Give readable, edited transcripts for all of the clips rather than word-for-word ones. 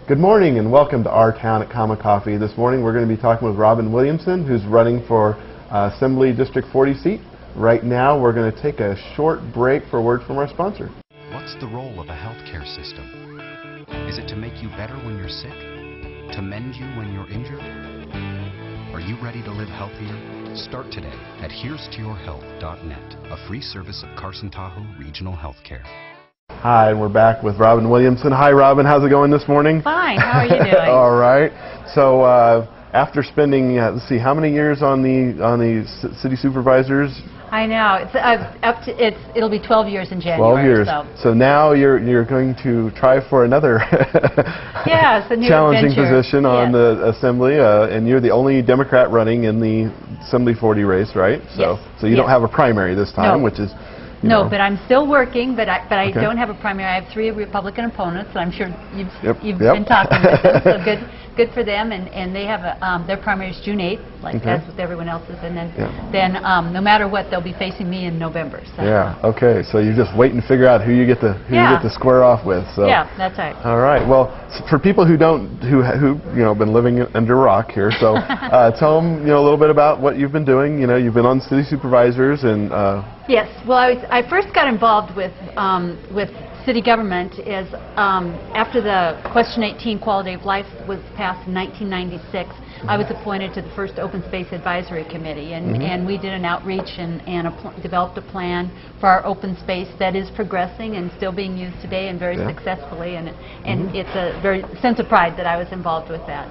Good morning and welcome to Our Town at Comma Coffee. This morning we're going to be talking with Robin Williamson, who's running for Assembly District 40 seat. Right now we're going to take a short break for a word from our sponsor. What's the role of a healthcare system? Is it to make you better when you're sick? To mend you when you're injured? Are you ready to live healthier? Start today at herestoyourhealth.net, a free service of Carson Tahoe Regional Healthcare. Hi, and we're back with Robin Williamson. Hi, Robin. How's it going this morning? Fine. How are you doing? All right. So after spending, let's see, how many years on the city supervisors? I know. It'll be 12 years in January. 12 years. So now you're going to try for another yes, a new challenging adventure. position on the Assembly, and you're the only Democrat running in the Assembly 40 race, right? Yes. So you don't have a primary this time, which is. No, but I'm still working, but I don't have a primary. I have 3 Republican opponents, and I'm sure you've been talking with them, so good for them, and they have their primary is June 8th, like as with everyone else's, and then no matter what, they'll be facing me in November. So. Yeah, okay, so you just wait and figure out who you get to square off with. So. Yeah, that's right. All right, well, for people who been living under a rock here, so tell them a little bit about what you've been doing. You've been on city supervisors and. Yes. Well, I first got involved with city government after the Question 18 Quality of Life was passed in 1996. I was appointed to the first Open Space Advisory Committee, and we did an outreach and developed a plan for our open space that is progressing and still being used today and very successfully, and it's a very sense of pride that I was involved with that.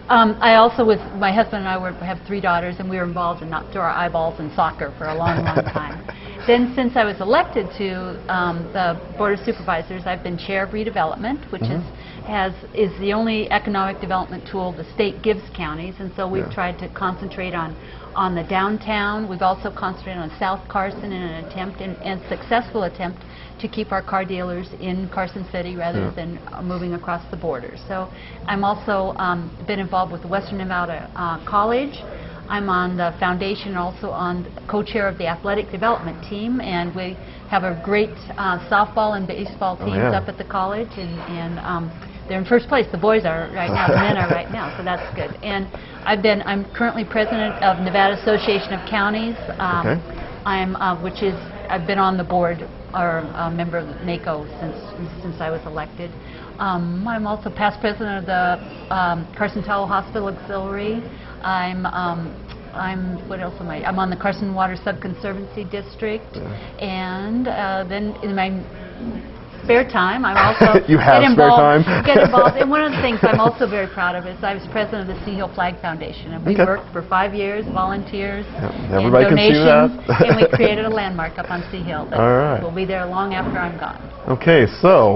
I also, with my husband and I, have 3 daughters, and we were involved in up to our eyeballs in soccer for a long, long time. Then, since I was elected to the Board of Supervisors, I've been chair of redevelopment, which is the only economic development tool the state gives counties, and so we've tried to concentrate on the downtown. We've also concentrated on South Carson in an attempt, and successful attempt, to keep our car dealers in Carson City rather than moving across the border. So I'm also been involved with the Western Nevada College. I'm on the foundation, also on co-chair of the athletic development team, and we have a great softball and baseball teams up at the college, and they're in first place. The boys are right now, the men are right now, so that's good. And I'm currently president of Nevada Association of Counties. I've been on the board, or a member of NACO since I was elected. I'm also past president of the Carson Tahoe Hospital Auxiliary. What else am I? I'm on the Carson Water Subconservancy District, and then in my spare time, I'm also get involved. And one of the things I'm also very proud of is I was president of the Sea Hill Flag Foundation, and we worked for 5 years, volunteers, and donations, and we created a landmark up on Sea Hill that will be there long after I'm gone. Okay, so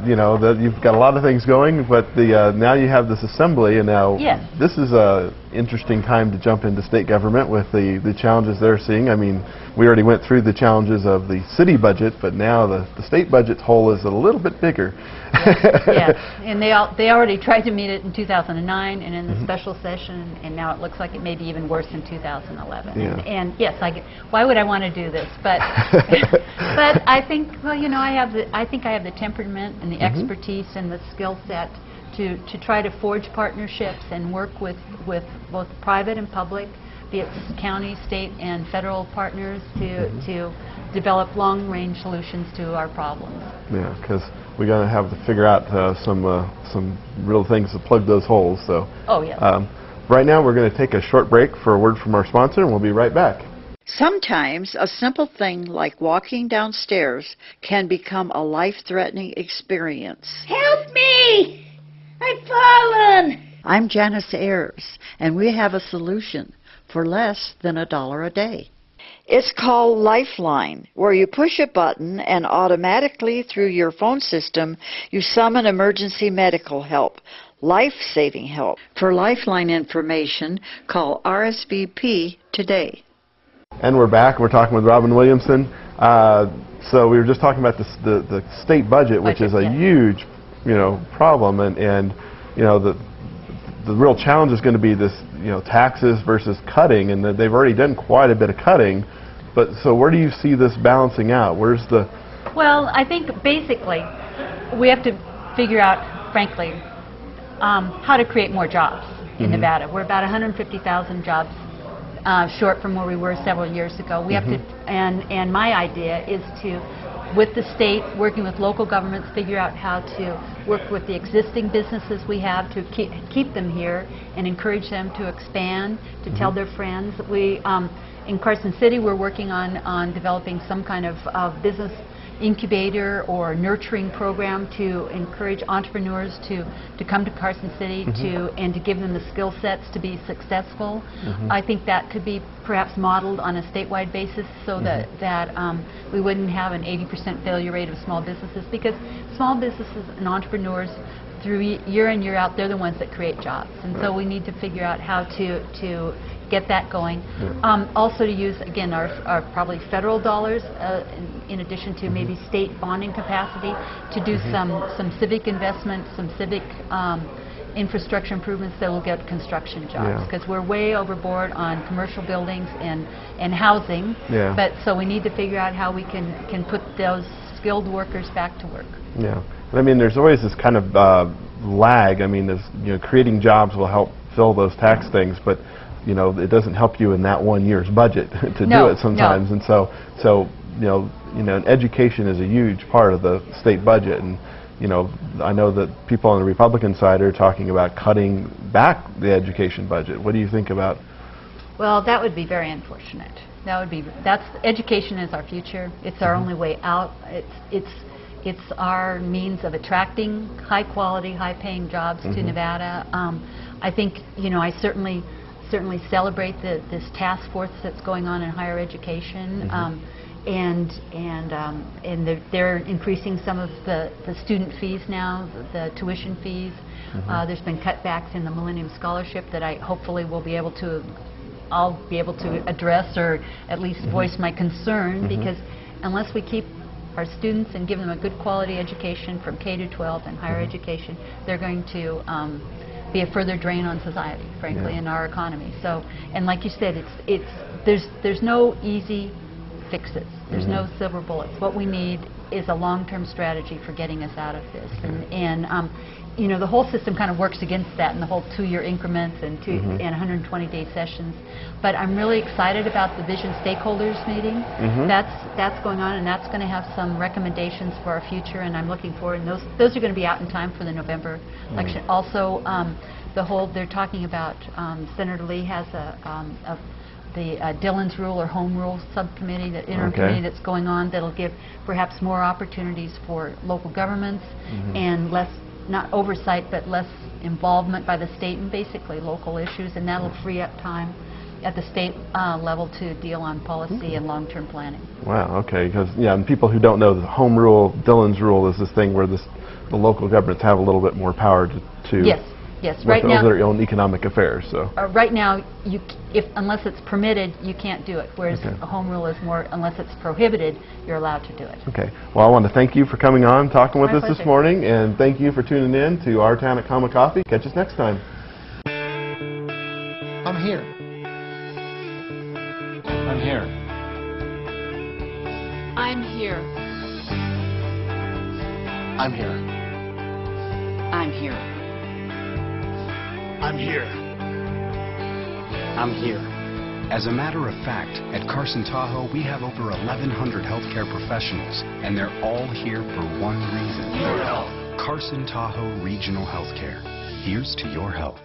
you've got a lot of things going, but now you have this assembly, and now this is a interesting time to jump into state government with the challenges they're seeing. I mean, we already went through the challenges of the city budget, but now the state budget hole is a little bit bigger. Yes, and they already tried to meet it in 2009 and in the special session, and now it looks like it may be even worse in 2011. And yes, why would I want to do this? But but I think I think I have the temperament and the expertise and the skill set to try to forge partnerships and work with both private and public, be it county, state, and federal partners to develop long-range solutions to our problems. Yeah, because we're going to have to figure out some real things to plug those holes. So. Oh yes. Right now we're going to take a short break for a word from our sponsor, and we'll be right back. Sometimes a simple thing like walking downstairs can become a life-threatening experience. Help me! I've fallen! I'm Janice Ayers, and we have a solution for less than $1 a day. It's called Lifeline, where you push a button and automatically through your phone system you summon emergency medical help, life-saving help. For Lifeline information, call RSVP today. And we're back. We're talking with Robin Williamson. So we were just talking about the state budget, which is a huge, problem, and the real challenge is going to be this, taxes versus cutting, and that they've already done quite a bit of cutting. But so where do you see this balancing out? Where's the? Well, I think basically we have to figure out, frankly, how to create more jobs in Nevada. We're about 150,000 jobs short from where we were several years ago. We have to, and my idea is to, with the state, working with local governments, figure out how to work with the existing businesses we have to keep them here and encourage them to expand, to tell their friends. We, in Carson City, we're working on developing some kind of business incubator or nurturing program to encourage entrepreneurs to come to Carson City and to give them the skill sets to be successful. I think that could be perhaps modeled on a statewide basis so that we wouldn't have an 80% failure rate of small businesses, because small businesses and entrepreneurs through year in, year out, they're the ones that create jobs. And so we need to figure out how to get that going. Also to use, again, our probably federal dollars in addition to maybe state bonding capacity to do some civic investment, some civic infrastructure improvements that will get construction jobs, because we're way overboard on commercial buildings and housing. But so we need to figure out how we can put those skilled workers back to work. I mean, there's always this kind of lag. I mean, creating jobs will help fill those tax things, but it doesn't help you in that 1 year's budget to do it sometimes. And so education is a huge part of the state budget. And I know that people on the Republican side are talking about cutting back the education budget. What do you think about? Well, that would be very unfortunate. Education is our future. It's our only way out. It's our means of attracting high-quality, high-paying jobs to Nevada. I think I certainly celebrate this task force that's going on in higher education, and they're increasing some of the student fees now, the tuition fees. There's been cutbacks in the Millennium Scholarship that hopefully I'll be able to address, or at least voice my concern, because unless we keep our students and give them a good quality education from K to 12 and higher education, they're going to be a further drain on society, frankly, in our economy. So, and like you said, there's no easy fixes. There's no silver bullets. What we need is a long-term strategy for getting us out of this. And the whole system kind of works against that in the whole 2-year increments and 120-day sessions. But I'm really excited about the Vision Stakeholders meeting. That's going on, and that's going to have some recommendations for our future, and I'm looking forward. And those are going to be out in time for the November election. Also, they're talking about Senator Lee has the Dillon's Rule or Home Rule subcommittee, that interim committee that's going on, that'll give perhaps more opportunities for local governments and less, not oversight, but less involvement by the state in basically local issues, and that'll free up time at the state level to deal on policy and long-term planning. Wow, okay, because and people who don't know, the Home Rule, Dillon's Rule, is this thing where the local governments have a little bit more power to Yes, right now, their own economic affairs. So right now, unless it's permitted, you can't do it. Whereas a home rule is more, unless it's prohibited, you're allowed to do it. Okay. Well, I want to thank you for coming on, talking with us this morning, and thank you for tuning in to Our Town at Common Coffee. Catch us next time. I'm here. I'm here. I'm here. I'm here. I'm here. I'm here. I'm here. As a matter of fact, at Carson Tahoe, we have over 1,100 healthcare professionals, and they're all here for one reason. Your health. Carson Tahoe Regional Healthcare. Here's to your health.